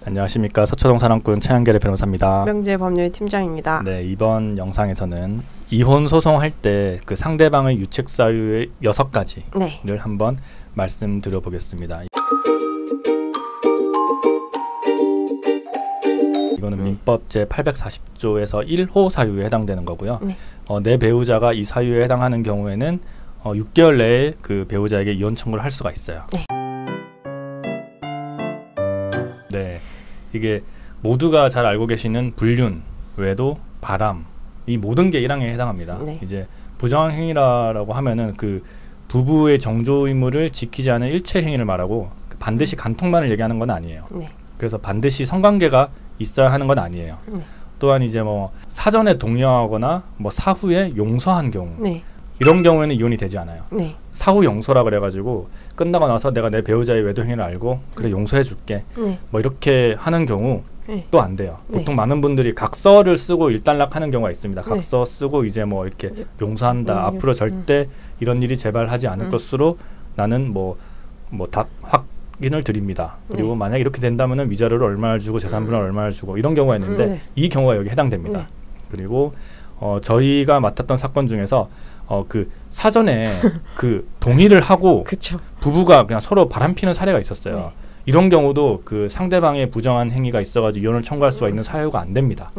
안녕하십니까. 서초동 사랑꾼 최한결의 변호사입니다. 명재법률팀장입니다. 네, 이번 영상에서는 이혼 소송할 때 그 상대방의 유책 사유의 6가지를 한번 말씀드려 보겠습니다. 이거는 민법 제840조에서 1호 사유에 해당되는 거고요. 내 배우자가 이 사유에 해당하는 경우에는 6개월 내에 그 배우자에게 이혼 청구를 할 수가 있어요. 네, 이게 모두가 잘 알고 계시는 불륜 외에도 바람, 이 모든 게 1항에 해당합니다. 이제 부정한 행위라고 하면은 그 부부의 정조 의무를 지키지 않은 일체 행위를 말하고 반드시 간통만을 얘기하는 건 아니에요. 그래서 반드시 성관계가 있어야 하는 건 아니에요. 또한 이제 뭐 사전에 동의하거나 뭐 사후에 용서한 경우 이런 경우에는 이혼이 되지 않아요. 사후 용서라 그래가지고 끝나고 나서 내가 내 배우자의 외도 행위를 알고 그래 용서해 줄게 뭐 이렇게 하는 경우 또 안 돼요. 보통 많은 분들이 각서를 쓰고 일단락하는 경우가 있습니다. 각서 쓰고 이제 뭐 이렇게 용서한다. 앞으로 절대 이런 일이 재발하지 않을 것으로 나는 답 확인을 드립니다. 그리고 만약 이렇게 된다면은 위자료를 얼마를 주고 재산분을 얼마를 주고 이런 경우가 있는데 이 경우가 여기 해당됩니다. 그리고 저희가 맡았던 사건 중에서 그 사전에 그 동의를 하고 부부가 그냥 서로 바람피는 사례가 있었어요. 이런 경우도 그 상대방의 부정한 행위가 있어가지고 이혼을 청구할 수가 있는 사유가 안 됩니다.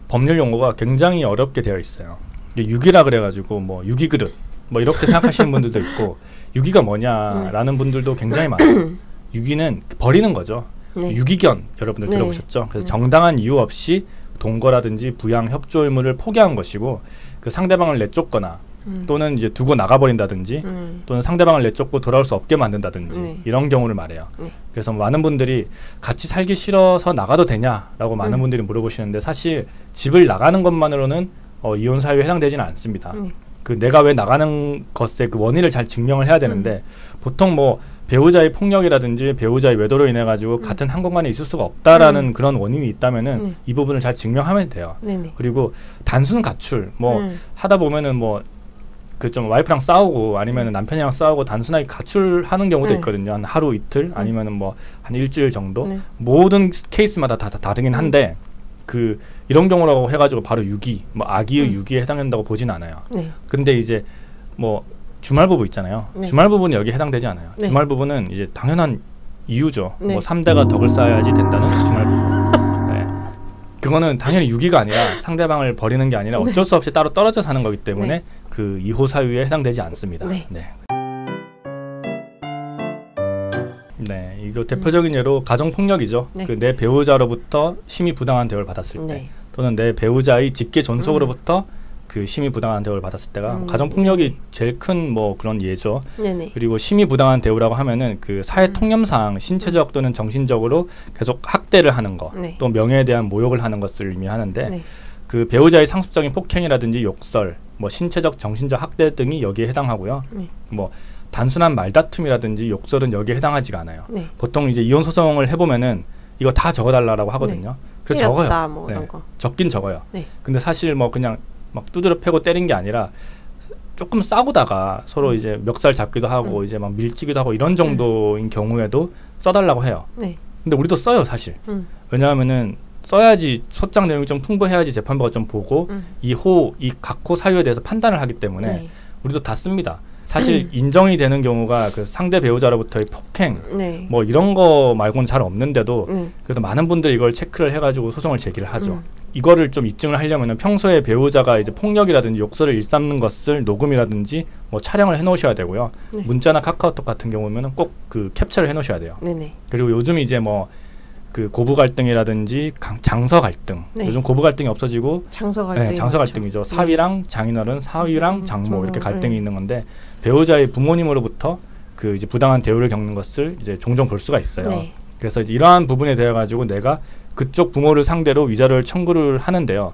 법률 용어가 굉장히 어렵게 되어 있어요. 유기라 그래가지고 뭐 유기그릇 뭐 이렇게 생각하시는 분들도 있고 유기가 뭐냐라는 분들도 굉장히 많아요. 유기는 버리는 거죠. 유기견 여러분들 들어보셨죠? 그래서 정당한 이유 없이 동거라든지 부양 협조 의무를 포기한 것이고 그 상대방을 내쫓거나 또는 이제 두고 나가버린다든지 또는 상대방을 내쫓고 돌아올 수 없게 만든다든지 이런 경우를 말해요. 그래서 많은 분들이 같이 살기 싫어서 나가도 되냐라고 많은 분들이 물어보시는데 사실 집을 나가는 것만으로는 이혼 사유에 해당되지는 않습니다. 그 내가 왜 나가는 것의 그 원인을 잘 증명을 해야 되는데 보통 뭐 배우자의 폭력이라든지 배우자의 외도로 인해 가지고 같은 한 공간에 있을 수가 없다라는 그런 원인이 있다면은 이 부분을 잘 증명하면 돼요. 그리고 단순 가출 뭐 하다 보면은 뭐 그 좀 와이프랑 싸우고 아니면은 남편이랑 싸우고 단순하게 가출하는 경우도 있거든요. 한 하루 이틀 아니면은 뭐 한 일주일 정도 모든 케이스마다 다 다르긴 한데 그 이런 경우라고 해가지고 바로 유기, 뭐 아기의 유기에 해당된다고 보진 않아요. 근데 이제 뭐 주말 부부 있잖아요. 주말 부부는 여기에 해당되지 않아요. 주말 부부는 이제 당연한 이유죠. 뭐 3대가 덕을 쌓아야지 된다는 주말 부부. 그거는 당연히 유기가 아니라 상대방을 버리는 게 아니라 어쩔 수 없이 따로 떨어져 사는 거기 때문에 그 2호 사유에 해당되지 않습니다. 이거 대표적인 예로 가정폭력이죠. 그 내 배우자로부터 심히 부당한 대우를 받았을 때 또는 내 배우자의 직계 존속으로부터 그 심히 부당한 대우를 받았을 때가 가정폭력이 제일 큰 뭐 그런 예죠. 그리고 심히 부당한 대우라고 하면은 그 사회 통념상 신체적 또는 정신적으로 계속 학대를 하는 거, 또 명예에 대한 모욕을 하는 것을 의미하는데 그 배우자의 상습적인 폭행이라든지 욕설, 뭐 신체적 정신적 학대 등이 여기에 해당하고요. 뭐 단순한 말다툼이라든지 욕설은 여기에 해당하지가 않아요. 보통 이제 이혼 소송을 해보면은 이거 다 적어달라고 하거든요. 그래서 적어요. 뭐 적긴 적어요. 근데 사실 뭐 그냥 막 두드려 패고 때린 게 아니라 조금 싸우다가 서로 이제 멱살 잡기도 하고 이제 막 밀치기도 하고 이런 정도인 경우에도 써달라고 해요. 근데 우리도 써요 사실. 왜냐하면은 써야지 소장 내용이 좀 풍부해야지 재판부가 좀 보고 이 각 호 사유에 대해서 판단을 하기 때문에 우리도 다 씁니다. 사실 인정이 되는 경우가 그 상대 배우자로부터의 폭행 뭐 이런 거 말고는 잘 없는데도 그래도 많은 분들이 이걸 체크를 해가지고 소송을 제기를 하죠. 이거를 좀 입증을 하려면 평소에 배우자가 이제 폭력이라든지 욕설을 일삼는 것을 녹음이라든지 뭐 촬영을 해놓으셔야 되고요. 문자나 카카오톡 같은 경우는 꼭 그 캡처를 해놓으셔야 돼요. 그리고 요즘 이제 뭐 그 고부 갈등이라든지 장서 갈등 요즘 고부 갈등이 없어지고 장서 갈등이죠. 사위랑 장인어른, 사위랑 장모 이렇게 갈등이 있는 건데 배우자의 부모님으로부터 그 이제 부당한 대우를 겪는 것을 이제 종종 볼 수가 있어요. 그래서 이제 이러한 부분에 대해 가지고 내가 그쪽 부모를 상대로 위자료를 청구를 하는데요.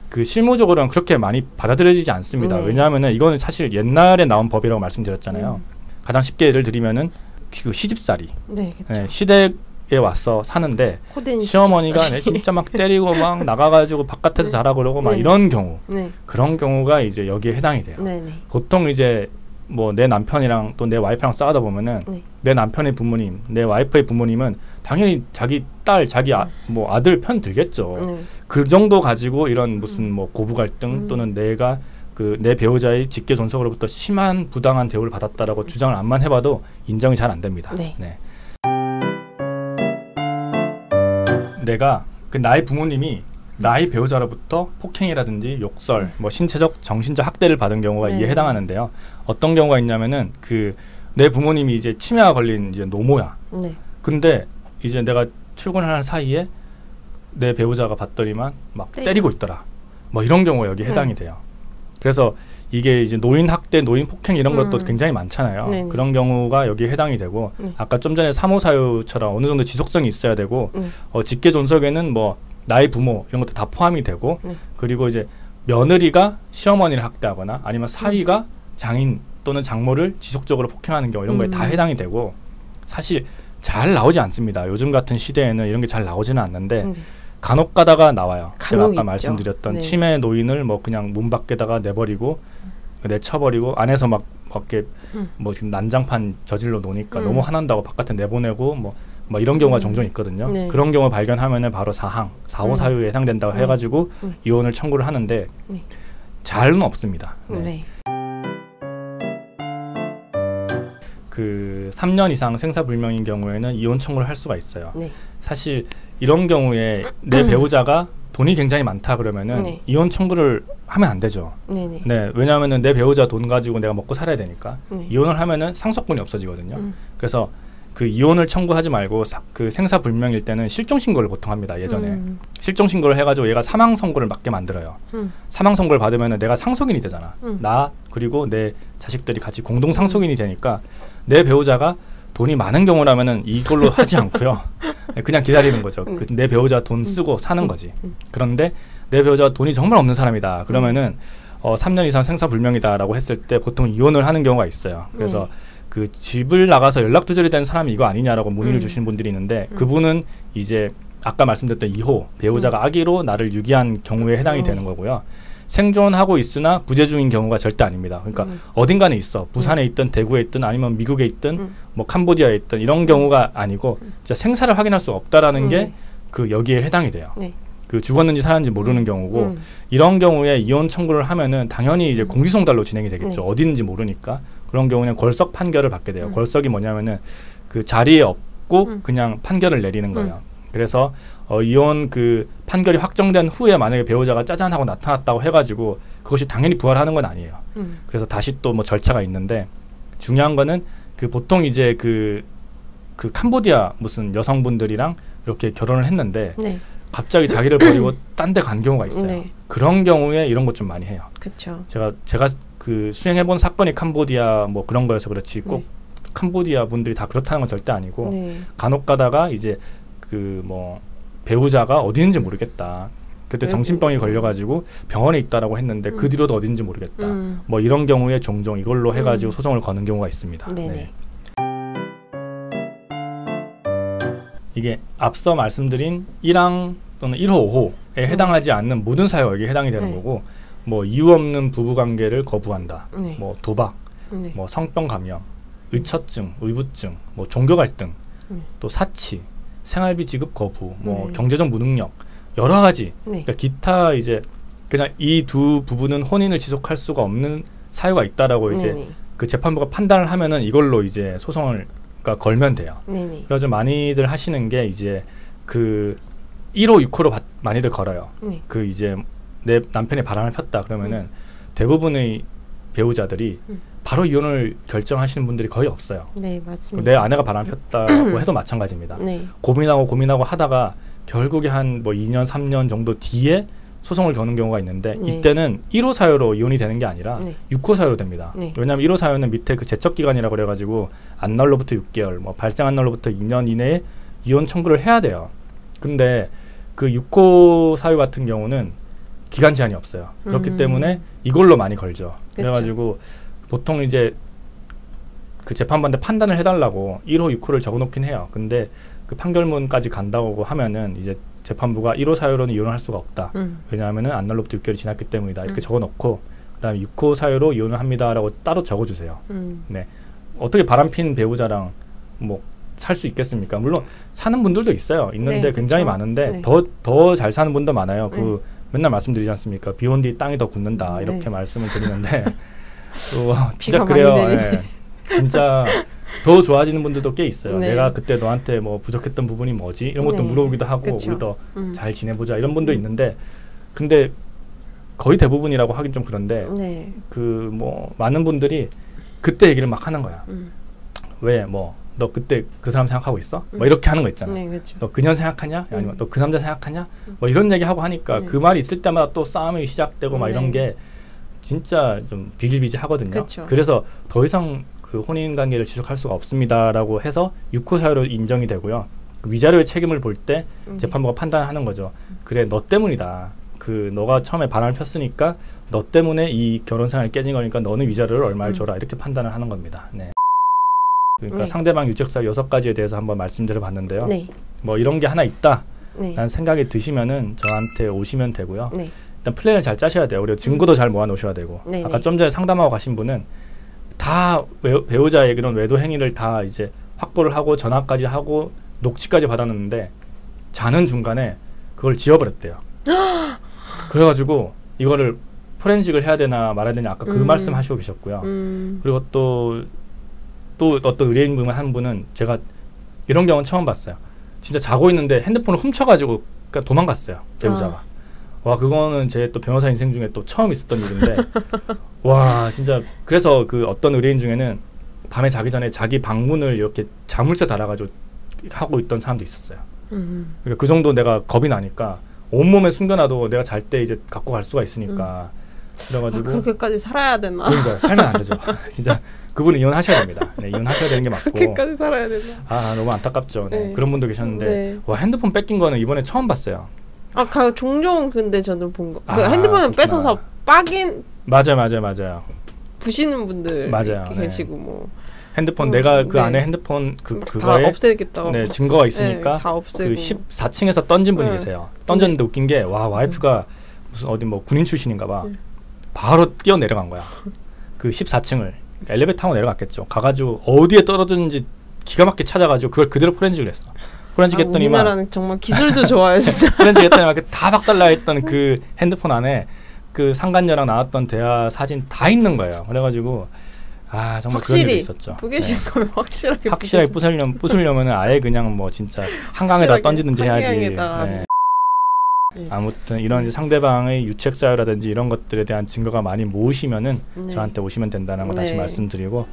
그 실무적으로는 그렇게 많이 받아들여지지 않습니다. 왜냐하면은 이거는 사실 옛날에 나온 법이라고 말씀드렸잖아요. 가장 쉽게 예를 들면은 그 시집살이 시댁에 와서 사는데 시어머니가 진짜 막 때리고 막 나가가지고 바깥에서 자라 그러고 막 이런 경우 그런 경우가 이제 여기에 해당이 돼요. 보통 이제 뭐 내 남편이랑 또 내 와이프랑 싸우다 보면은 네. 내 남편의 부모님, 내 와이프의 부모님은 당연히 자기 딸, 자기 뭐 아들 편 들겠죠. 네. 그 정도 가지고 이런 무슨 뭐 고부 갈등 또는 내가 그 내 배우자의 직계 존속으로부터 심한 부당한 대우를 받았다라고 주장을 암만 해봐도 인정이 잘 안 됩니다. 네. 네. 내가 그 나의 부모님이 나의 배우자로부터 폭행이라든지 욕설, 뭐 신체적, 정신적 학대를 받은 경우가 네. 이에 해당하는데요. 어떤 경우가 있냐면은 그 내 부모님이 이제 치매가 걸린 이제 노모야. 네. 근데 이제 내가 출근하는 사이에 내 배우자가 봤더니만 막 때리고 있더라. 뭐 이런 경우가 여기 해당이 돼요. 그래서 이게 이제 노인 학대, 노인 폭행 이런 것도 굉장히 많잖아요. 네네. 그런 경우가 여기에 해당이 되고 아까 좀 전에 사모사유처럼 어느 정도 지속성이 있어야 되고 직계 존속에는 뭐 나의 부모 이런 것도 다 포함이 되고 그리고 이제 며느리가 시어머니를 학대하거나 아니면 사위가 장인 또는 장모를 지속적으로 폭행하는 경우 이런 거에 다 해당이 되고 사실 잘 나오지 않습니다. 요즘 같은 시대에는 이런 게 잘 나오지는 않는데 간혹 가다가 나와요. 제가 아까 있죠. 말씀드렸던 네. 치매 노인을 뭐 그냥 문 밖에다가 내버리고 내쳐버리고 안에서 막 밖에 뭐 지금 난장판 저질러 놓으니까 너무 화난다고 바깥에 내보내고 뭐 이런 경우가 종종 있거든요. 네. 그런 경우 발견하면은 바로 사호 사유에 해당된다고 해가지고 이혼을 청구를 하는데 잘은 없습니다. 네. 네. 그 3년 이상 생사불명인 경우에는 이혼 청구를 할 수가 있어요. 네. 사실 이런 경우에 내 배우자가 돈이 굉장히 많다 그러면은 네. 이혼 청구를 하면 안 되죠. 네네. 네, 왜냐하면은 내 배우자 돈 가지고 내가 먹고 살아야 되니까 네. 이혼을 하면은 상속분이 없어지거든요. 그래서 그 이혼을 청구하지 말고 그 생사불명일 때는 실종 신고를 보통 합니다. 예전에 실종 신고를 해가지고 얘가 사망 선고를 맞게 만들어요. 사망 선고를 받으면은 내가 상속인이 되잖아. 나 그리고 내 자식들이 같이 공동 상속인이 되니까 내 배우자가 돈이 많은 경우라면은 이걸로 하지 않고요. 그냥 기다리는 거죠. 내 배우자 돈 쓰고 사는 거지. 그런데 내 배우자가 돈이 정말 없는 사람이다. 그러면은 3년 이상 생사불명이다라고 했을 때 보통 이혼을 하는 경우가 있어요. 그래서 그 집을 나가서 연락 두절이 된 사람이 이거 아니냐라고 문의를 주시는 분들이 있는데 그분은 이제 아까 말씀드렸던 2호 배우자가 악의로 나를 유기한 경우에 해당이 되는 거고요. 생존하고 있으나 부재 중인 경우가 절대 아닙니다. 그러니까 어딘가에 있어. 부산에 있든 대구에 있든 아니면 미국에 있든 뭐 캄보디아에 있든 이런 경우가 아니고 진짜 생사를 확인할 수 없다라는 게 그 여기에 해당이 돼요. 네. 그 죽었는지 살았는지 모르는 경우고 이런 경우에 이혼 청구를 하면은 당연히 이제 공기송달로 진행이 되겠죠. 어디인지 모르니까. 그런 경우는 걸석 판결을 받게 돼요. 걸석이 뭐냐면은 그 자리에 없고 그냥 판결을 내리는 거예요. 그래서 이혼 그 판결이 확정된 후에 만약에 배우자가 짜잔 하고 나타났다고 해가지고 그것이 당연히 부활하는 건 아니에요. 그래서 다시 또 뭐 절차가 있는데 중요한 거는 그 보통 이제 그 캄보디아 무슨 여성분들이랑 이렇게 결혼을 했는데 갑자기 자기를 버리고 딴 데 간 경우가 있어요. 네. 그런 경우에 이런 것 좀 많이 해요. 그렇죠. 제가 그 수행해본 사건이 캄보디아 뭐 그런 거여서 그렇지 꼭 캄보디아 분들이 다 그렇다는 건 절대 아니고 간혹 가다가 이제 그 뭐 배우자가 어디 있는지 모르겠다. 그때 정신병이 걸려가지고 병원에 있다라고 했는데 그 뒤로도 어딘지 모르겠다. 뭐 이런 경우에 종종 이걸로 해가지고 소송을 거는 경우가 있습니다. 네. 이게 앞서 말씀드린 1항 또는 1호, 5호에 해당하지 않는 모든 사유가 여기에 해당이 되는 거고 뭐 이유 없는 부부관계를 거부한다. 뭐 도박, 뭐 성병 감염, 의처증, 의부증, 뭐 종교 갈등, 또 사치, 생활비 지급 거부, 뭐 경제적 무능력 여러 가지. 그러니까 기타 이제 그냥 이 두 부부는 혼인을 지속할 수가 없는 사유가 있다라고 이제 그 재판부가 판단을 하면은 이걸로 이제 소송을 걸면 돼요. 그래서 많이들 하시는 게 이제 그 1호, 6호로 많이들 걸어요. 그 이제 내 남편이 바람을 폈다 그러면은 대부분의 배우자들이 바로 이혼을 결정하시는 분들이 거의 없어요. 네, 맞습니다. 내 아내가 바람을 폈다고 해도 마찬가지입니다. 고민하고 하다가 결국에 한 뭐 2년, 3년 정도 뒤에 소송을 거는 경우가 있는데 이때는 1호 사유로 이혼이 되는 게 아니라 6호 사유로 됩니다. 왜냐하면 1호 사유는 밑에 그 제척기간이라고 그래가지고 안 날로부터 6개월, 뭐 발생한 날로부터 2년 이내에 이혼 청구를 해야 돼요. 근데 그 6호 사유 같은 경우는 기간 제한이 없어요. 그렇기 때문에 이걸로 많이 걸죠. 그래가지고 보통 이제 그 재판부한테 판단을 해달라고 1호, 6호를 적어놓긴 해요. 근데 그 판결문까지 간다고 하면은 이제 재판부가 1호 사유로는 이혼을 할 수가 없다. 왜냐하면은 안날로부터 6개월이 지났기 때문이다. 이렇게 적어놓고 그다음에 6호 사유로 이혼을 합니다라고 따로 적어주세요. 네, 어떻게 바람핀 배우자랑 뭐 살 수 있겠습니까? 물론 사는 분들도 있어요. 있는데 네, 굉장히 그렇죠. 많은데 네. 더 잘 사는 분도 많아요. 그 맨날 말씀드리지 않습니까? 비 온 뒤 땅이 더 굳는다 이렇게 네. 말씀을 드리는데 진짜 비가 그래요. 많이 내리네. 예. 진짜 더 좋아지는 분들도 꽤 있어요. 네. 내가 그때 너한테 뭐 부족했던 부분이 뭐지? 이런 것도 네. 물어보기도 하고 그쵸. 우리 더 잘 지내보자 이런 분도 음. 있는데 근데 거의 대부분이라고 하긴 좀 그런데 네. 그 뭐 많은 분들이 그때 얘기를 막 하는 거야. 왜 뭐 너 그때 그 사람 생각하고 있어? 뭐 이렇게 하는 거 있잖아. 네, 그렇죠. 너 그년 생각하냐? 아니면 너 그 남자 생각하냐? 뭐 이런 얘기 하고 하니까 네. 그 말이 있을 때마다 또 싸움이 시작되고 막 이런 네. 게 진짜 좀 비일비재하거든요. 그쵸. 그래서 더 이상 그 혼인 관계를 지속할 수가 없습니다라고 해서 6호 사유로 인정이 되고요. 그 위자료의 책임을 볼 때 재판부가 판단하는 거죠. 그래 너 때문이다. 그 너가 처음에 바람을 폈으니까 너 때문에 이 결혼 생활이 깨진 거니까 너는 위자료를 얼마를 줘라 이렇게 판단을 하는 겁니다. 네. 그러니까 네. 상대방 유책사유 6가지에 대해서 한번 말씀드려봤는데요. 네. 뭐 이런 게 하나 있다 네. 라는 생각이 드시면은 저한테 오시면 되고요. 네. 일단 플랜을 잘 짜셔야 돼요. 그리고 증거도 잘 모아 놓으셔야 되고 네, 아까 네. 좀 전에 상담하고 가신 분은 다 배우자의 그런 외도 행위를 다 이제 확보를 하고 전화까지 하고 녹취까지 받았는데 자는 중간에 그걸 지워버렸대요. 그래가지고 이거를 포렌식을 해야 되나 말아야 되냐 아까 그 말씀 하시고 계셨고요. 그리고 또 어떤 의뢰인분 한 분은 제가 이런 경우는 처음 봤어요. 진짜 자고 있는데 핸드폰을 훔쳐가지고 그러니까 도망갔어요. 배우자가. 와 그거는 제 또 변호사 인생 중에 또 처음 있었던 일인데 와 진짜 그래서 그 어떤 의뢰인 중에는 밤에 자기 전에 자기 방문을 이렇게 자물쇠 달아가지고 하고 있던 사람도 있었어요. 그러니까 그 정도 내가 겁이 나니까 온몸에 숨겨놔도 내가 잘 때 이제 갖고 갈 수가 있으니까 그래가지고 그렇게까지 살아야 되나? 그러니까 살면 안 되죠. 진짜 그분은 이혼하셔야 됩니다. 네, 이혼하셔야 되는 게 맞고. 그렇게까지 살아야 되나? 아 너무 안타깝죠. 네. 네. 그런 분도 계셨는데 네. 와 핸드폰 뺏긴 거는 이번에 처음 봤어요. 종종 근데 저는 본 거. 그 아, 핸드폰을 그렇구나. 뺏어서 빠긴 맞아요. 부시는 분들 맞아요. 네. 계시고 뭐. 핸드폰 내가 그 네. 안에 핸드폰 다 그거에 없애겠다고. 네, 증거가 있으니까 네, 다 없애고. 그 14층에서 던진 분이 네. 계세요. 던졌는데 웃긴 게 와 와이프가 무슨 어디 뭐 군인 출신인가 봐. 바로 뛰어 내려간 거야. 그 14층을 엘리베이터 타고 내려갔겠죠. 가가지고 어디에 떨어졌는지 기가 막히게 찾아가지고 그걸 그대로 포렌식을 했어. 포렌식 했더니만 우리나라는 정말 기술도 좋아요, 진짜. 포렌식 했더니만 다 박살나있던 그 핸드폰 안에 그 상간녀랑 나왔던 대화 사진 다 있는 거예요. 그래가지고 아 정말 그런 일이 있었죠. 부계실 거면 확실하게 부수려면은 아예 그냥 뭐 진짜 한강에다 던지든지 해야지. 한강에다가. 네. 네. 아무튼 이런 이제 상대방의 유책 사유라든지 이런 것들에 대한 증거가 많이 모으시면은 네. 저한테 오시면 된다는 거 다시 네. 말씀드리고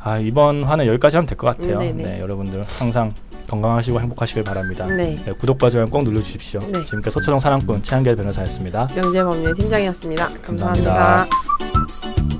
아 이번 화는 여기까지 하면 될 것 같아요. 네, 네. 네, 여러분들 항상 건강하시고 행복하시길 바랍니다. 네. 네, 구독과 좋아요 꼭 눌러주십시오. 네. 지금까지 서초동 사랑꾼 최한결 변호사였습니다. 명재법률 팀장이었습니다. 감사합니다. 감사합니다.